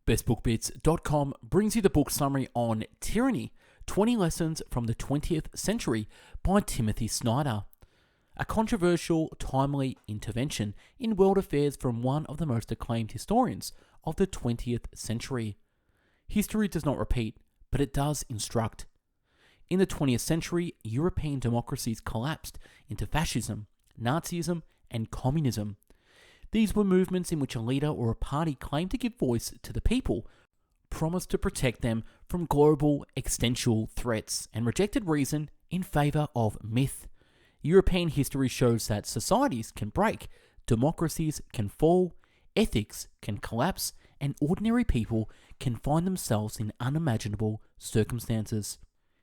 bestbookbits.com brings you the book summary on Tyranny, 20 Lessons from the 20th Century by Timothy Snyder. A controversial, timely intervention in world affairs from one of the most acclaimed historians of the 20th century. History does not repeat, but it does instruct. In the 20th century, European democracies collapsed into fascism, Nazism, and communism. These were movements in which a leader or a party claimed to give voice to the people, promised to protect them from global existential threats, and rejected reason in favour of myth. European history shows that societies can break, democracies can fall, ethics can collapse, and ordinary people can find themselves in unimaginable circumstances.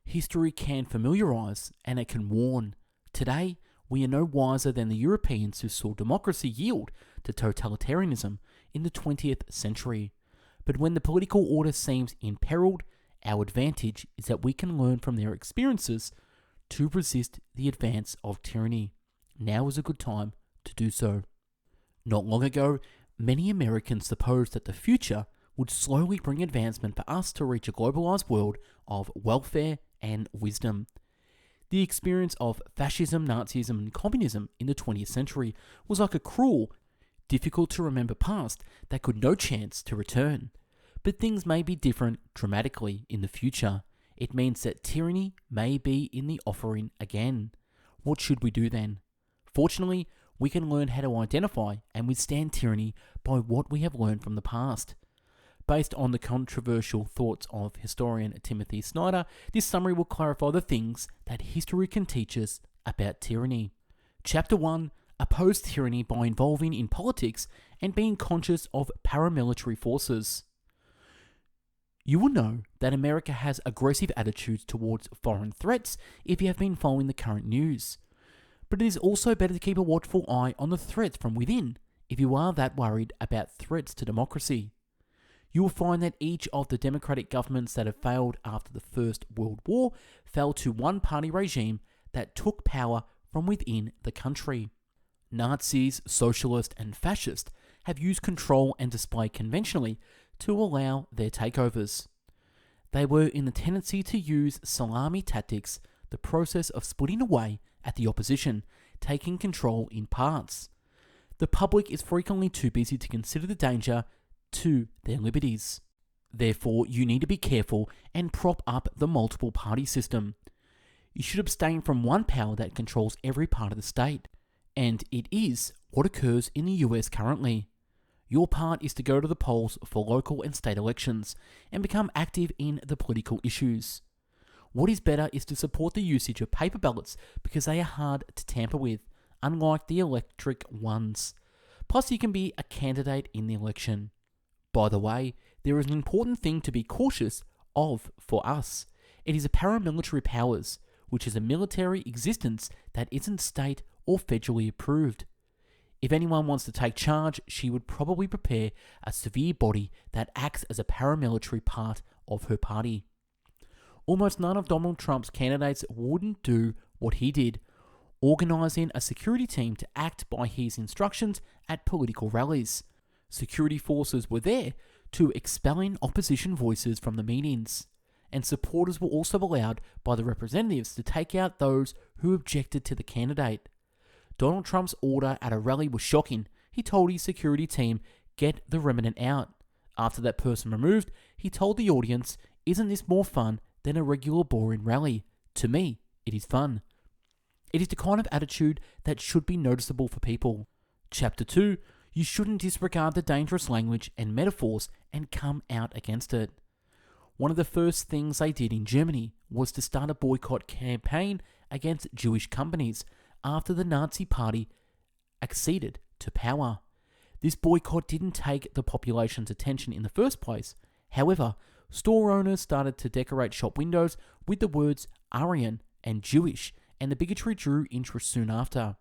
History can familiarise and it can warn. Today, we are no wiser than the Europeans who saw democracy yield to totalitarianism in the 20th century. But when the political order seems imperiled, our advantage is that we can learn from their experiences to resist the advance of tyranny. Now is a good time to do so. Not long ago, many Americans supposed that the future would slowly bring advancement for us to reach a globalized world of welfare and wisdom. The experience of fascism, Nazism, and communism in the 20th century was like a cruel, difficult to remember past that could no chance to return. But things may be different dramatically in the future. It means that tyranny may be in the offering again. What should we do then? Fortunately, we can learn how to identify and withstand tyranny by what we have learned from the past. Based on the controversial thoughts of historian Timothy Snyder, this summary will clarify the things that history can teach us about tyranny. Chapter 1: Oppose tyranny by involving in politics and being conscious of paramilitary forces. You will know that America has aggressive attitudes towards foreign threats if you have been following the current news. But it is also better to keep a watchful eye on the threats from within if you are that worried about threats to democracy. You will find that each of the democratic governments that have failed after the First World War fell to one-party regime that took power from within the country. Nazis, socialists, and fascists have used control and display conventionally to allow their takeovers. They were in the tendency to use salami tactics, the process of splitting away at the opposition, taking control in parts. The public is frequently too busy to consider the danger to their liberties. Therefore, you need to be careful and prop up the multiple party system. You should abstain from one power that controls every part of the state. And it is what occurs in the US currently. Your part is to go to the polls for local and state elections and become active in the political issues. What is better is to support the usage of paper ballots because they are hard to tamper with, unlike the electric ones. Plus, you can be a candidate in the election. By the way, there is an important thing to be cautious of for us. It is a paramilitary powers, which is a military existence that isn't state or federally approved. If anyone wants to take charge, she would probably prepare a severe body that acts as a paramilitary part of her party. Almost none of Donald Trump's candidates wouldn't do what he did, organizing a security team to act by his instructions at political rallies. Security forces were there to expelling opposition voices from the meetings, and supporters were also allowed by the representatives to take out those who objected to the candidate. Donald Trump's order at a rally was shocking. He told his security team, "Get the remnant out." After that person removed, he told the audience, "Isn't this more fun than a regular boring rally? To me, it is fun." It is the kind of attitude that should be noticeable for people. Chapter 2: You shouldn't disregard the dangerous language and metaphors and come out against it. One of the first things they did in Germany was to start a boycott campaign against Jewish companies after the Nazi Party acceded to power. This boycott didn't take the population's attention in the first place. However, store owners started to decorate shop windows with the words Aryan and Jewish, and the bigotry drew interest soon after.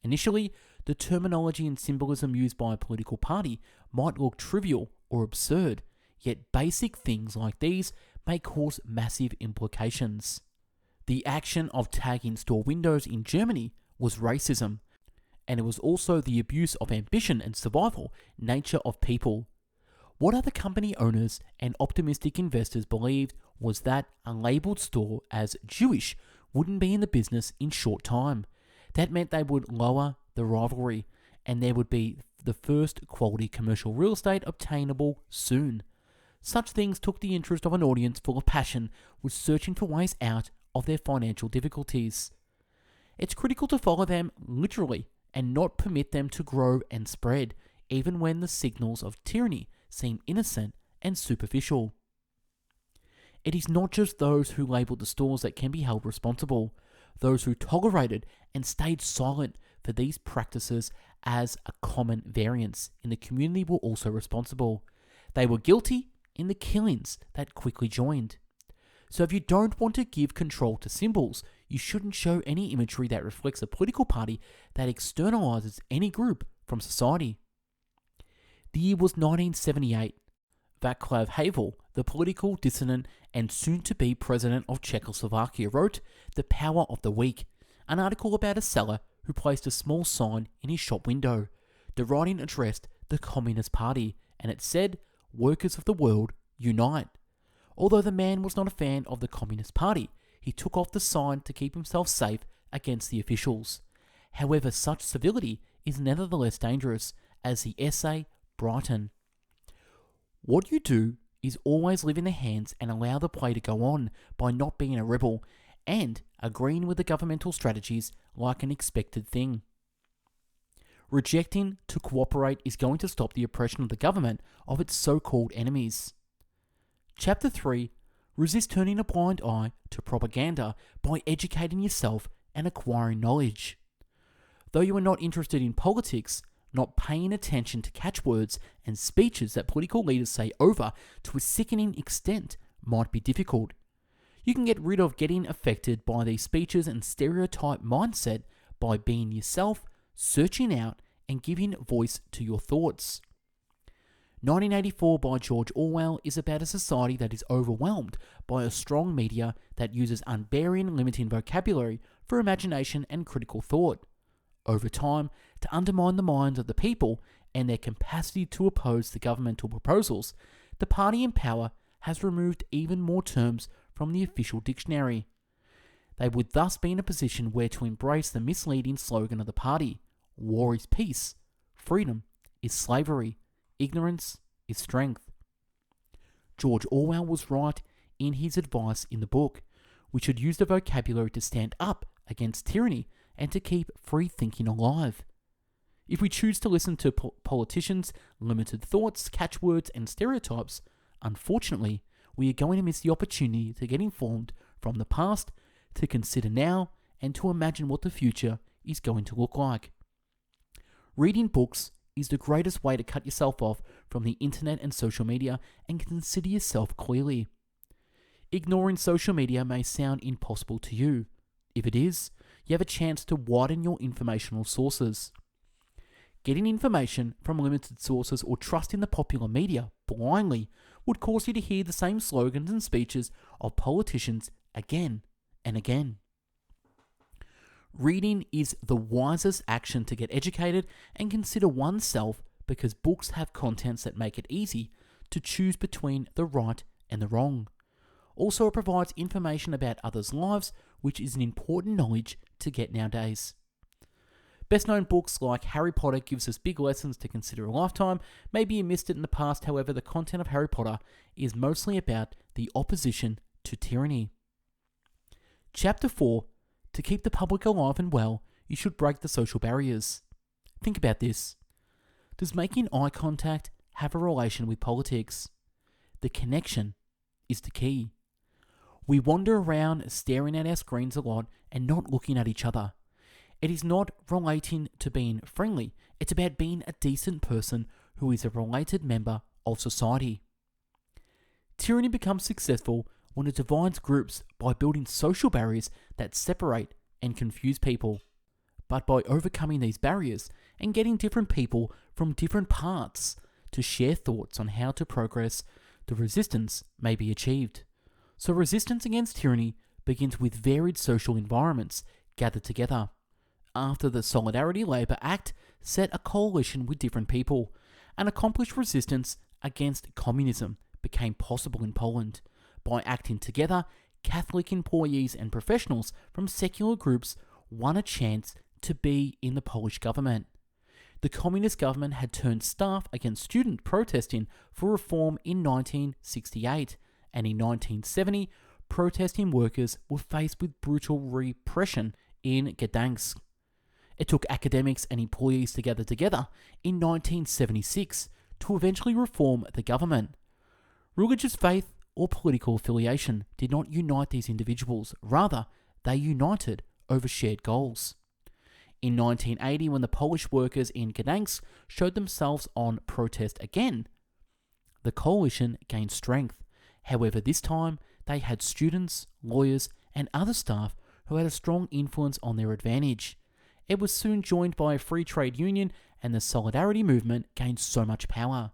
Initially, the terminology and symbolism used by a political party might look trivial or absurd, yet basic things like these may cause massive implications. The action of tagging store windows in Germany was racism, and it was also the abuse of ambition and survival nature of people. What other company owners and optimistic investors believed was that a labelled store as Jewish wouldn't be in the business in short time. That meant they would lower the rivalry, and there would be the first quality commercial real estate obtainable soon. Such things took the interest of an audience full of passion, was searching for ways out of their financial difficulties. It's critical to follow them literally and not permit them to grow and spread, even when the signals of tyranny seem innocent and superficial. It is not just those who labelled the stores that can be held responsible. Those who tolerated and stayed silent for these practices as a common variance in the community were also responsible. They were guilty in the killings that quickly joined. So if you don't want to give control to symbols, you shouldn't show any imagery that reflects a political party that externalizes any group from society. The year was 1978. Václav Havel, the political dissident and soon-to-be president of Czechoslovakia, wrote The Power of the Weak, an article about a seller who placed a small sign in his shop window. The writing addressed the Communist Party, and it said, "Workers of the world, unite." Although the man was not a fan of the Communist Party, he took off the sign to keep himself safe against the officials. However, such civility is nevertheless dangerous, as the essay Brighton. What you do is always live in the hands and allow the play to go on by not being a rebel and agreeing with the governmental strategies like an expected thing. Rejecting to cooperate is going to stop the oppression of the government of its so-called enemies. Chapter 3. Resist turning a blind eye to propaganda by educating yourself and acquiring knowledge. Though you are not interested in politics, not paying attention to catchwords and speeches that political leaders say over to a sickening extent might be difficult. You can get rid of getting affected by these speeches and stereotype mindset by being yourself, searching out, and giving voice to your thoughts. 1984 by George Orwell is about a society that is overwhelmed by a strong media that uses unbearing, limiting vocabulary for imagination and critical thought. Over time, to undermine the minds of the people and their capacity to oppose the governmental proposals, the party in power has removed even more terms from the official dictionary. They would thus be in a position where to embrace the misleading slogan of the party, "War is peace, freedom is slavery, ignorance is strength." George Orwell was right in his advice in the book. We should use the vocabulary to stand up against tyranny and to keep free thinking alive. If we choose to listen to politicians' limited thoughts, catchwords, and stereotypes, unfortunately, we are going to miss the opportunity to get informed from the past, to consider now, and to imagine what the future is going to look like. Reading books is the greatest way to cut yourself off from the internet and social media and consider yourself clearly. Ignoring social media may sound impossible to you. If it is, you have a chance to widen your informational sources. Getting information from limited sources or trusting the popular media blindly would cause you to hear the same slogans and speeches of politicians again and again. Reading is the wisest action to get educated and consider oneself, because books have contents that make it easy to choose between the right and the wrong. Also, it provides information about others' lives, which is an important knowledge to get nowadays. Best known books like Harry Potter gives us big lessons to consider a lifetime. Maybe you missed it in the past, however, the content of Harry Potter is mostly about the opposition to tyranny. Chapter 4. To keep the public alive and well, you should break the social barriers. Think about this. Does making eye contact have a relation with politics? The connection is the key. We wander around staring at our screens a lot and not looking at each other. It is not relating to being friendly. It's about being a decent person who is a related member of society. Tyranny becomes successful when it divides groups by building social barriers that separate and confuse people. But by overcoming these barriers and getting different people from different parts to share thoughts on how to progress, the resistance may be achieved. So resistance against tyranny begins with varied social environments gathered together. After the Solidarity Labour Act set a coalition with different people and accomplished resistance against communism became possible in Poland. By acting together, Catholic employees and professionals from secular groups won a chance to be in the Polish government. The communist government had turned staff against student protesting for reform in 1968, and in 1970, protesting workers were faced with brutal repression in Gdansk. It took academics and employees to gather together in 1976 to eventually reform the government. Religious faith or political affiliation did not unite these individuals, rather, they united over shared goals. In 1980, when the Polish workers in Gdansk showed themselves on protest again, the coalition gained strength. However, this time, they had students, lawyers, and other staff who had a strong influence on their advantage. It was soon joined by a free trade union, and the Solidarity movement gained so much power.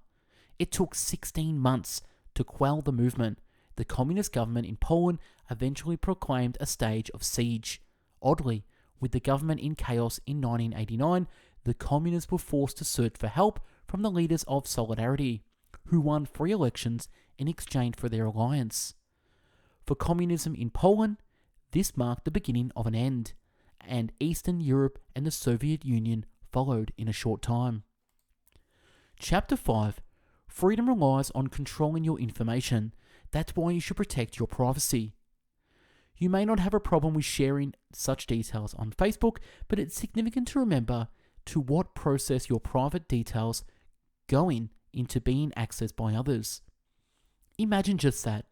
It took 16 months to quell the movement. The communist government in Poland eventually proclaimed a stage of siege. Oddly, with the government in chaos in 1989, the communists were forced to search for help from the leaders of Solidarity, who won free elections in exchange for their alliance. For communism in Poland, this marked the beginning of an end, and Eastern Europe and the Soviet Union followed in a short time. Chapter 5. Freedom relies on controlling your information. That's why you should protect your privacy. You may not have a problem with sharing such details on Facebook, but it's significant to remember to what process your private details going into being accessed by others. Imagine just that.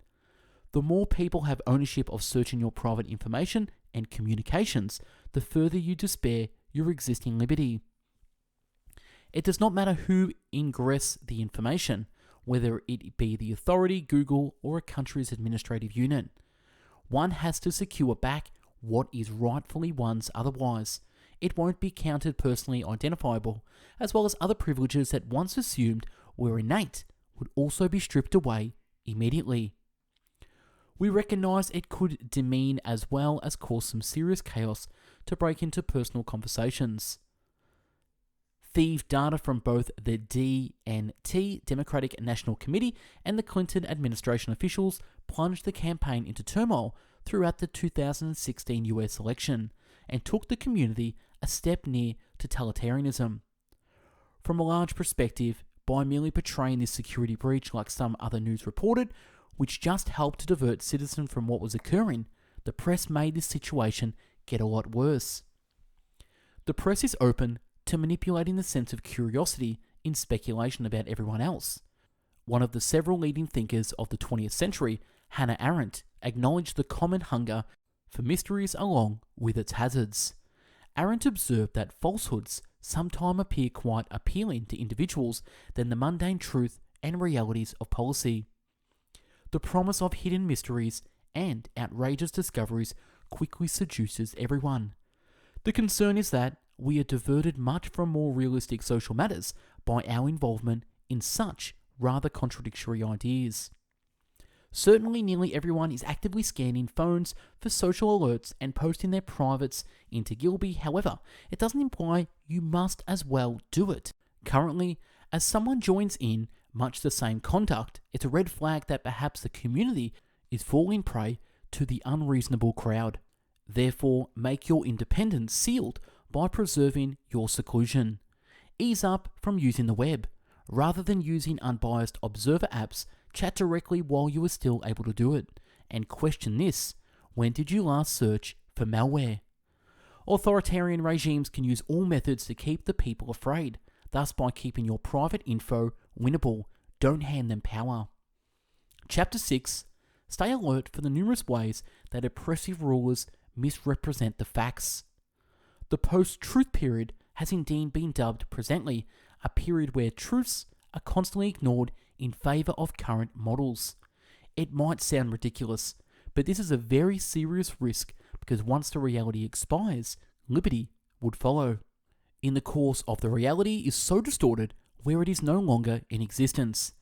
The more people have ownership of searching your private information and communications, the further you despair your existing liberty. It does not matter who ingress the information, whether it be the authority, Google, or a country's administrative unit. One has to secure back what is rightfully one's, otherwise it won't be counted personally identifiable, as well as other privileges that once assumed were innate would also be stripped away immediately. We recognize it could demean as well as cause some serious chaos to break into personal conversations. Thieved data from both the DNC, Democratic National Committee, and the Clinton administration officials plunged the campaign into turmoil throughout the 2016 US election and took the community a step near totalitarianism. From a large perspective, by merely portraying this security breach like some other news reported, which just helped to divert citizens from what was occurring, the press made this situation get a lot worse. The press is open to manipulating the sense of curiosity in speculation about everyone else. One of the several leading thinkers of the 20th century, Hannah Arendt, acknowledged the common hunger for mysteries along with its hazards. Arendt observed that falsehoods sometimes appear quite appealing to individuals than the mundane truth and realities of policy. The promise of hidden mysteries and outrageous discoveries quickly seduces everyone. The concern is that we are diverted much from more realistic social matters by our involvement in such rather contradictory ideas. Certainly, nearly everyone is actively scanning phones for social alerts and posting their privates into Gilby. However, it doesn't imply you must as well do it. Currently, as someone joins in much the same conduct, it's a red flag that perhaps the community is falling prey to the unreasonable crowd. Therefore, make your independence sealed by preserving your seclusion. Ease up from using the web. Rather than using unbiased observer apps, chat directly while you are still able to do it. And question this: when did you last search for malware? Authoritarian regimes can use all methods to keep the people afraid. Thus, by keeping your private info winnable, don't hand them power. Chapter 6. Stay alert for the numerous ways that oppressive rulers misrepresent the facts. The post-truth period has indeed been dubbed presently a period where truths are constantly ignored in favour of current models. It might sound ridiculous, but this is a very serious risk because once the reality expires, liberty would follow. In the course of the reality is so distorted where it is no longer in existence.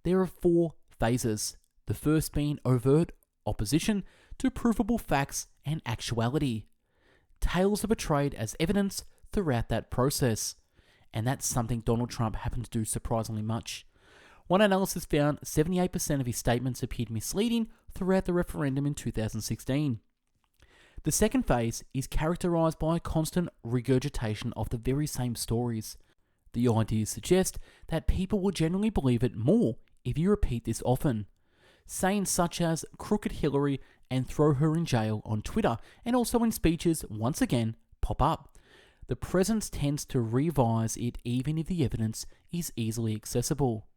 There are 4 phases, the first being overt opposition to provable facts and actuality. Tales are portrayed as evidence throughout that process, and that's something Donald Trump happened to do surprisingly much. One analysis found 78% of his statements appeared misleading throughout the referendum in 2016. The second phase is characterized by a constant regurgitation of the very same stories. The ideas suggest that people will generally believe it more if you repeat this often. Sayings such as crooked Hillary and throw her in jail on Twitter and also in speeches once again pop up. The presence tends to revise it even if the evidence is easily accessible.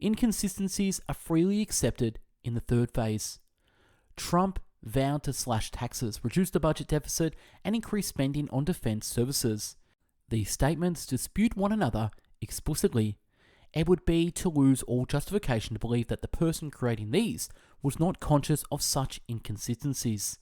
Inconsistencies are freely accepted in the third phase. Trump vowed to slash taxes, reduce the budget deficit, and increase spending on defense services. These statements dispute one another explicitly. It would be to lose all justification to believe that the person creating these was not conscious of such inconsistencies.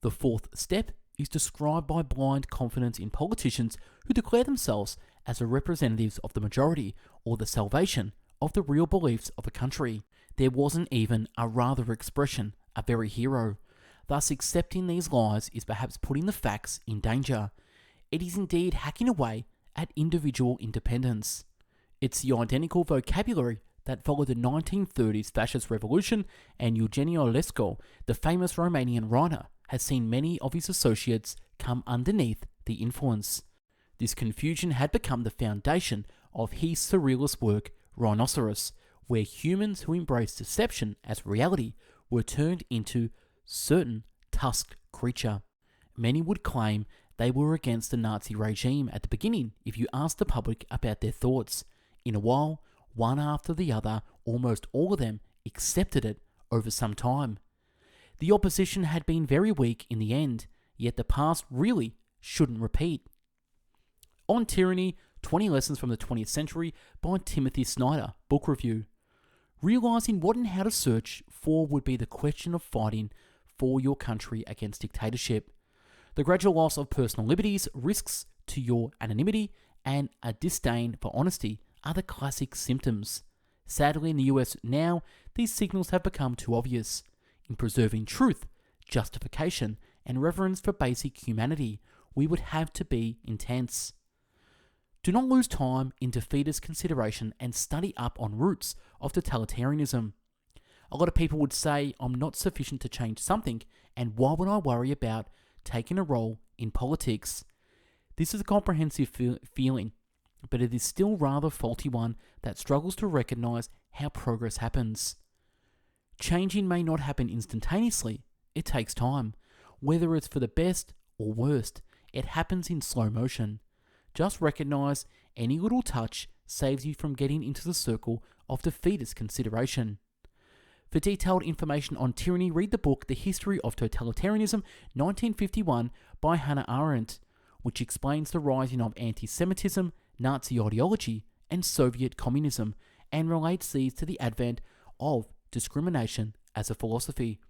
The fourth step is described by blind confidence in politicians who declare themselves as the representatives of the majority or the salvation of the real beliefs of a country. There wasn't even a rather expression, a very hero. Thus, accepting these lies is perhaps putting the facts in danger. It is indeed hacking away at individual independence. It's the identical vocabulary that followed the 1930s fascist revolution, and Eugenio Lesco, the famous Romanian writer, has seen many of his associates come underneath the influence. This confusion had become the foundation of his surrealist work, Rhinoceros, where humans who embraced deception as reality were turned into certain tusked creature. Many would claim they were against the Nazi regime at the beginning if you asked the public about their thoughts. In a while, one after the other, almost all of them accepted it over some time. The opposition had been very weak in the end, yet the past really shouldn't repeat. On Tyranny, 20 Lessons from the 20th Century by Timothy Snyder, book review. Realizing what and how to search for would be the question of fighting for your country against dictatorship. The gradual loss of personal liberties, risks to your anonymity, and a disdain for honesty are the classic symptoms. Sadly, in the US now, these signals have become too obvious. In preserving truth, justification, and reverence for basic humanity, we would have to be intense. Do not lose time in defeatist consideration and study up on roots of totalitarianism. A lot of people would say, I'm not sufficient to change something, and why would I worry about taking a role in politics? This is a comprehensive feeling, but it is still rather faulty one that struggles to recognize how progress happens. Changing may not happen instantaneously. It takes time. Whether it's for the best or worst, it happens in slow motion. Just recognize any little touch saves you from getting into the circle of defeatist consideration. For detailed information on tyranny, read the book The History of Totalitarianism, 1951 by Hannah Arendt, which explains the rising of anti-Semitism, Nazi ideology, and Soviet communism, and relates these to the advent of discrimination as a philosophy.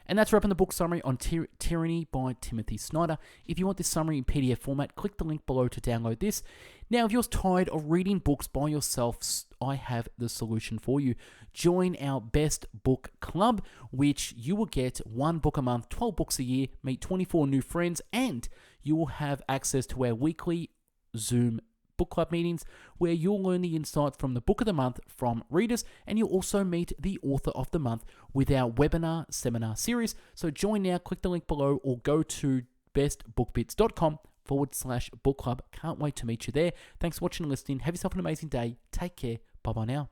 And that's wrapping the book summary on Tyranny by Timothy Snyder. If you want this summary in PDF format, click the link below to download this. Now, if you're tired of reading books by yourself, I have the solution for you. Join our Best Book Club, which you will get 1 book a month, 12 books a year, meet 24 new friends, and you will have access to our weekly Zoom book club meetings where you'll learn the insight from the book of the month from readers, and you'll also meet the author of the month with our webinar seminar series. So join now, click the link below, or go to bestbookbits.com/book club. Can't wait to meet you there. Thanks for watching and listening. Have yourself an amazing day. Take care. Bye bye now.